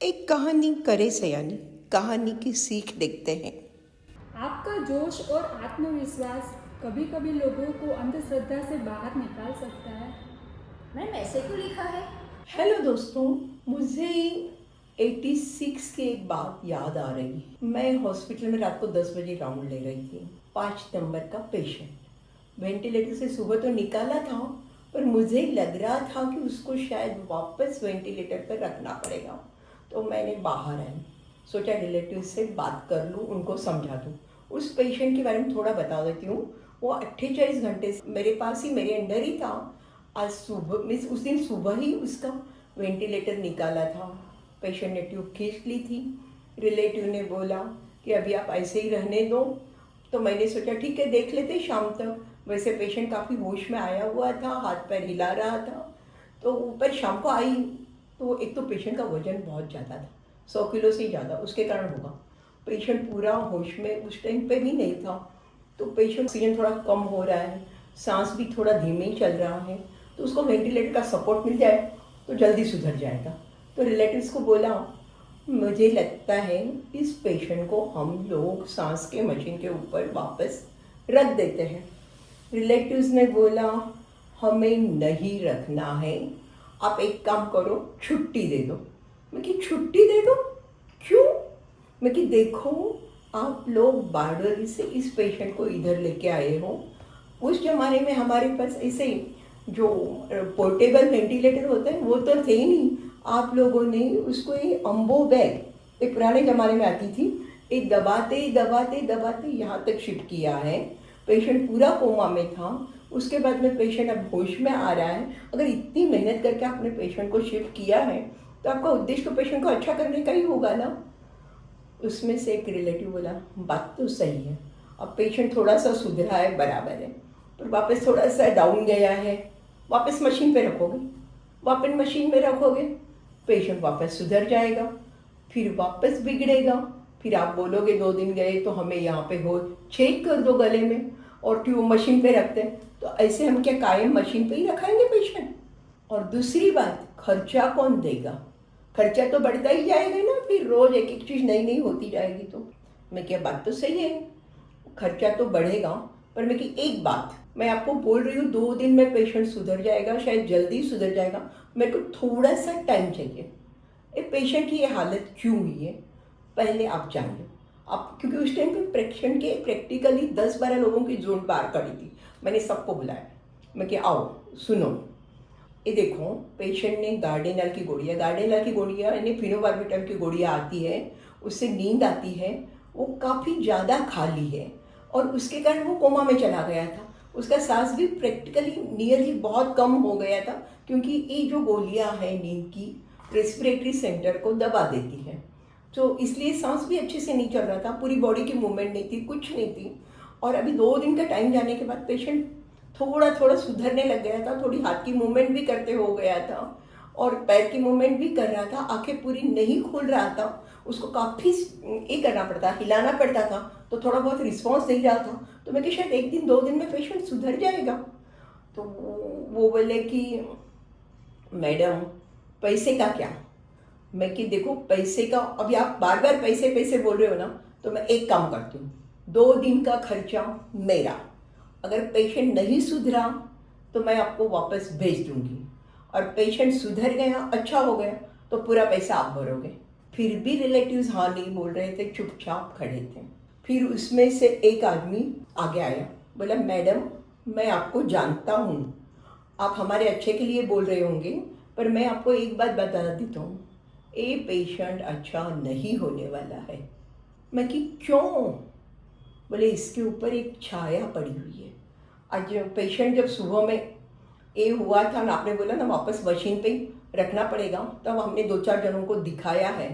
एक कहानी करे सयानी, कहानी की सीख देखते हैं। आपका जोश और आत्मविश्वास कभी कभी लोगों को अंधश्रद्धा से बाहर निकाल सकता है। मैम ऐसे क्यों लिखा है? हेलो दोस्तों, मुझे 86 की एक बात याद आ रही। मैं हॉस्पिटल में रात को 10 बजे राउंड ले रही थी। 5 नंबर का पेशेंट वेंटिलेटर से सुबह तो निकाला था, पर मुझे लग रहा था कि उसको शायद वापस वेंटिलेटर पर रखना पड़ेगा। तो मैंने बाहर आई, सोचा रिलेटिव से बात कर लूँ, उनको समझा दूँ। उस पेशेंट के बारे में थोड़ा बता देती हूँ। वो 48 घंटे से मेरे पास ही, मेरे अंडर ही था। आज सुबह मीन्स उस दिन सुबह ही उसका वेंटिलेटर निकाला था। पेशेंट ने ट्यूब खींच ली थी। रिलेटिव ने बोला कि अभी आप ऐसे ही रहने दो। तो मैंने सोचा ठीक है, देख लेते शाम तक। वैसे पेशेंट काफ़ी होश में आया हुआ था, हाथ पैर हिला रहा था। तो ऊपर शाम को आई तो एक तो पेशेंट का वजन बहुत ज़्यादा था, 100 किलो से ज़्यादा, उसके कारण होगा। पेशेंट पूरा होश में उस टाइम पे भी नहीं था। तो पेशेंट ऑक्सीजन थोड़ा कम हो रहा है, सांस भी थोड़ा धीमे ही चल रहा है। तो उसको वेंटिलेटर का सपोर्ट मिल जाए तो जल्दी सुधर जाएगा। तो रिलेटिव्स को बोला, मुझे लगता है इस पेशेंट को हम लोग सांस के मशीन के ऊपर वापस रख देते हैं। रिलेटिव्स ने बोला, हमें नहीं रखना है, आप एक काम करो, छुट्टी दे दो। मैं कि छुट्टी दे दो क्यों? मैं कि देखो, आप लोग बारडोली से इस पेशेंट को इधर लेके आए हो। उस जमाने में हमारे पास ऐसे जो पोर्टेबल वेंटिलेटर होते हैं वो तो थे ही नहीं। आप लोगों ने उसको ये अम्बो बैग, एक पुराने ज़माने में आती थी, एक दबाते दबाते दबाते यहाँ तक शिफ्ट किया है। पेशेंट पूरा कोमा में था। उसके बाद में पेशेंट अब होश में आ रहा है। अगर इतनी मेहनत करके आपने पेशेंट को शिफ्ट किया है तो आपका उद्देश्य तो पेशेंट को अच्छा करने का ही होगा ना। उसमें से एक रिलेटिव बोला, बात तो सही है, अब पेशेंट थोड़ा सा सुधरा है, बराबर है, पर वापस थोड़ा सा डाउन गया है। वापस मशीन पे रखोगे, वापस मशीन में रखोगे, पेशेंट वापस सुधर जाएगा, फिर वापस बिगड़ेगा। फिर आप बोलोगे 2 दिन गए तो हमें यहाँ पे हो छेद कर दो गले में और ट्यूब मशीन पे रखते हैं। तो ऐसे हम क्या कायम मशीन पे ही रखाएंगे पेशेंट? और दूसरी बात, खर्चा कौन देगा? खर्चा तो बढ़ता ही जाएगा ना, फिर रोज एक एक चीज़ नई नई होती जाएगी। तो मैं क्या, बात तो सही है, खर्चा तो बढ़ेगा, पर मैं कि एक बात मैं आपको बोल रही हूँ, 2 दिन में पेशेंट सुधर जाएगा, शायद जल्दी सुधर जाएगा। मेरे को थोड़ा सा टाइम चाहिए। एक पेशेंट की ये हालत क्यों हुई है पहले आप जान लो। आप, क्योंकि उस टाइम पे पेशेंट के प्रैक्टिकली 10-12 लोगों की जोड़ बाहर खड़ी थी। मैंने सबको बुलाया, मैं कि आओ सुनो, ये देखो, पेशेंट ने गार्डेनल की गोलियाँ यानी फिनोबार्बिटल की गोलियाँ आती है, उससे नींद आती है, वो काफ़ी ज़्यादा खा ली है और उसके कारण वो कोमा में चला गया था। उसका सांस भी प्रैक्टिकली नियरली बहुत कम हो गया था, क्योंकि ये जो गोलियाँ हैं नींद की, रेस्पिरेटरी सेंटर को दबा देती हैं। तो इसलिए सांस भी अच्छे से नहीं चल रहा था, पूरी बॉडी की मूवमेंट नहीं थी, कुछ नहीं थी। और अभी 2 दिन का टाइम जाने के बाद पेशेंट थोड़ा थोड़ा सुधरने लग गया था, थोड़ी हाथ की मूवमेंट भी करते हो गया था और पैर की मूवमेंट भी कर रहा था, आंखें पूरी नहीं खुल रहा था। उसको काफ़ी ये करना पड़ता, हिलाना पड़ता था, तो थोड़ा बहुत रिस्पॉन्स दे रहा था। तो मैं कि शायद 1 दिन 2 दिन में पेशेंट सुधर जाएगा। तो वो बोले कि मैडम पैसे का क्या? मैं कि देखो, पैसे का, अभी आप बार बार पैसे पैसे बोल रहे हो ना, तो मैं एक काम करती हूँ, 2 दिन का खर्चा मेरा। अगर पेशेंट नहीं सुधरा तो मैं आपको वापस भेज दूंगी, और पेशेंट सुधर गया, अच्छा हो गया, तो पूरा पैसा आप भरोगे। फिर भी रिलेटिव्स हाँ नहीं बोल रहे थे, चुपचाप खड़े थे। फिर उसमें से एक आदमी आगे आया, बोला, मैडम मैं आपको जानता हूँ, आप हमारे अच्छे के लिए बोल रहे होंगे, पर मैं आपको एक बात बता देता हूँ, ये पेशेंट अच्छा नहीं होने वाला है। मैं कि क्यों? बोले, इसके ऊपर एक छाया पड़ी हुई है। आज पेशेंट जब सुबह में ये हुआ था ना, आपने बोला ना वापस मशीन पे रखना पड़ेगा, तब हमने 2-4 जनों को दिखाया है।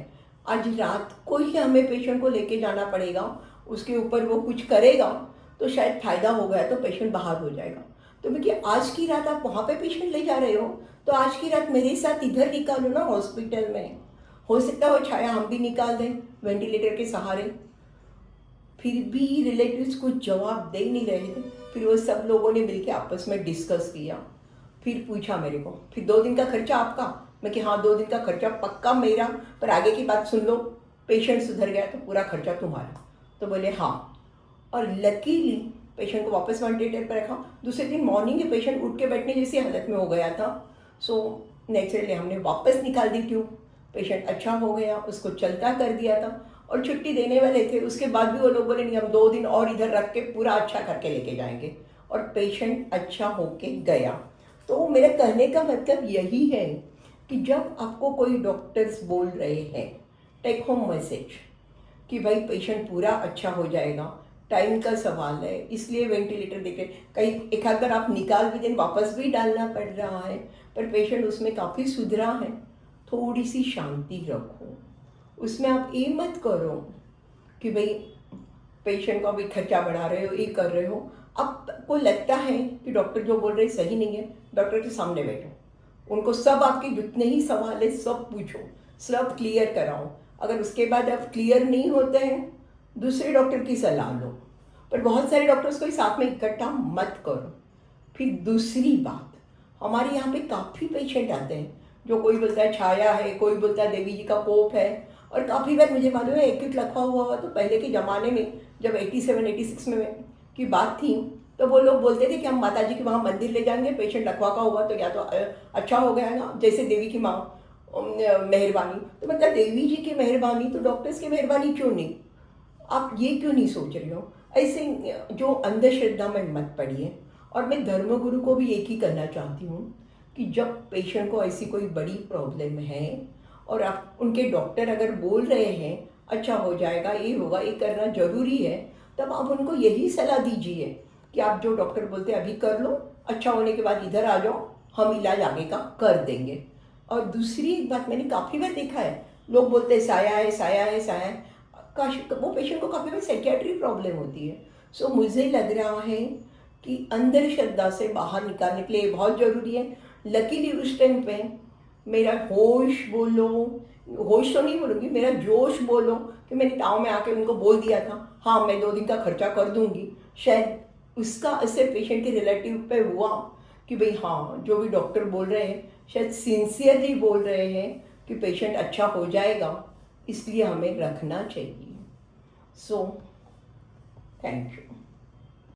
आज रात को ही हमें पेशेंट को लेके जाना पड़ेगा, उसके ऊपर वो कुछ करेगा तो शायद फ़ायदा हो गया तो पेशेंट बाहर हो जाएगा। तो मैं कि आज की रात आप वहाँ पे पेशेंट ले जा रहे हो, तो आज की रात मेरे साथ इधर निकालो ना हॉस्पिटल में, हो सकता है वो छाया हम भी निकाल दें वेंटिलेटर के सहारे। फिर भी रिलेटिव्स कुछ जवाब दे नहीं रहे थे। फिर वो सब लोगों ने मिलकर आपस में डिस्कस किया, फिर पूछा मेरे को, फिर 2 दिन का खर्चा आपका, मैं कि हाँ 2 दिन का खर्चा पक्का मेरा, पर आगे की बात सुन लो, पेशेंट सुधर गया तो पूरा खर्चा तुम्हारा। तो बोले हाँ। और लकीली पेशेंट को वापस वेंटिलेटर पर रखा। दूसरे दिन मॉर्निंग में पेशेंट उठ के बैठने जैसी हालत में हो गया था। सो नेचुरली हमने वापस निकाल दी ट्यूब। पेशेंट अच्छा हो गया, उसको चलता कर दिया था और छुट्टी देने वाले थे। उसके बाद भी वो लोग बोले नहीं, हम 2 दिन और इधर रख के पूरा अच्छा करके लेके जाएंगे, और पेशेंट अच्छा होके गया। तो मेरा कहने का मतलब यही है कि जब आपको कोई डॉक्टर्स बोल रहे हैं, टेक होम मैसेज कि भाई पेशेंट पूरा अच्छा हो जाएगा, टाइम का सवाल है, इसलिए वेंटिलेटर देखे। कहीं एक आध बार आप निकाल भी दें, वापस भी डालना पड़ रहा है, पर पेशेंट उसमें काफ़ी सुधरा है। थोड़ी सी शांति रखो, उसमें आप ये मत करो कि भाई पेशेंट को अभी खर्चा बढ़ा रहे हो, ये कर रहे हो। आपको लगता है कि डॉक्टर जो बोल रहे सही नहीं है, डॉक्टर के सामने बैठो, उनको सब आपके जितने ही सवाल है सब पूछो, सब क्लियर कराओ। अगर उसके बाद आप क्लियर नहीं होते हैं, दूसरे डॉक्टर की सलाह लो, पर बहुत सारे डॉक्टर्स को साथ में इकट्ठा मत करो। फिर दूसरी बात, हमारे यहाँ पे काफ़ी पेशेंट आते हैं जो कोई बोलता है छाया है, कोई बोलता है देवी जी का कोप है, और काफ़ी बार मुझे मालूम है एक्यूट लिखा हुआ तो पहले के ज़माने में जब 87-86 में की बात थी, तो वो लोग बोलते थे कि हम माता जी के वहाँ मंदिर ले जाएंगे, पेशेंट लखवा का हुआ तो या तो अच्छा हो गया ना, जैसे देवी की माँ मेहरबानी। तो मतलब देवी जी की मेहरबानी तो डॉक्टर्स की मेहरबानी क्यों नहीं? आप ये क्यों नहीं सोच रहे हो? ऐसे जो अंधश्रद्धा में मत पड़िए। और मैं धर्मगुरु को भी एक ही कहना चाहती हूँ कि जब पेशेंट को ऐसी कोई बड़ी प्रॉब्लम है और आप उनके डॉक्टर अगर बोल रहे हैं अच्छा हो जाएगा, ये होगा, ये करना जरूरी है, तब आप उनको यही सलाह दीजिए कि आप जो डॉक्टर बोलते हैं अभी कर लो, अच्छा होने के बाद इधर आ जाओ, हम इलाज आगे का कर देंगे। और दूसरी एक बात मैंने काफ़ी बार देखा है, लोग बोलते हैं साया है, साया है, साया है। वो पेशेंट को काफ़ी बार साइकियाट्री प्रॉब्लम होती है। सो मुझे लग रहा है कि अंधश्रद्धा से बाहर निकालने के लिए बहुत ज़रूरी है। लकीली उस टाइम पे मेरा होश बोलो, होश तो नहीं बोलूँगी, मेरा जोश बोलो कि मैंने गाँव में आके उनको बोल दिया था हाँ मैं 2 दिन का खर्चा कर दूँगी। शायद उसका असर पेशेंट के रिलेटिव पे हुआ कि भाई हाँ जो भी डॉक्टर बोल रहे हैं शायद सिंसियरली बोल रहे हैं कि पेशेंट अच्छा हो जाएगा, इसलिए हमें रखना चाहिए। So thank you.